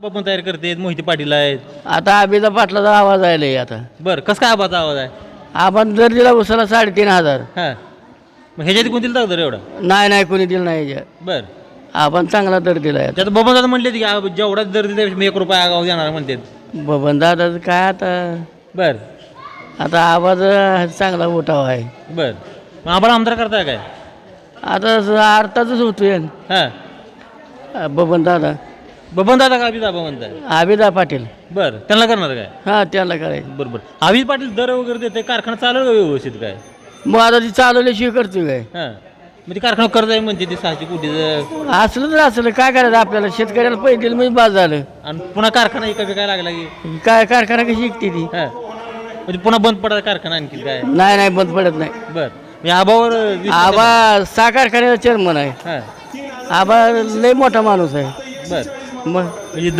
पण तयार करते मोहिते पाटील आहेत. आता आबीचा पाटलाचा आवाज आलाय आता. बरं कसं काय आबाचा आवाज आहे? आपण दर दिला उसाला 3,500. हां मग ह्याच्यात कोणतील दाखवतं एवढा? नाही कोणी दिलं नाही याच्यात. बरं आपण चांगला दर दिलाय. त्यात बबन दादा म्हणले की जेवढा दर दिले 1 रुपया आगाव देणार म्हणतात. बबन दादाचं काय आता. बरं आता आवाज चांगला उठावा आहे. बरं मग आम्हाला आमदार करताय काय? आता अर्थातच होतोय हां बबन दादा. बबन दादा का अभिदा म्हणताय? आबिदा पाटील. बरं त्यांना करणार काय? हां त्याला करायचं. बरोबर अभिज पाटील दर वगैरे देते कारखाना चालेल का व्यवस्थित काय? मग आता ती चालवल्याशिवाय करतोय काय. हां म्हणजे कारखाना कर्ज आहे म्हणते ते 600 कोटीचं. असलं तर असलं काय करायचं आपल्याला. शेतकऱ्याला पैसे दिले म्हणजे बाद झालं. आणि पुन्हा कारखाना एका काय लागला की काय कारखाना कशी विकते ती. हां म्हणजे पुन्हा बंद पडायचा कारखाना आणखी काय? नाही बंद पडत नाही. बरं मी आबावर आबा 6 कारखान्याचा चेअरमन आहे. हां आबा लय मोठा माणूस आहे. बरं मग म्हणजे दर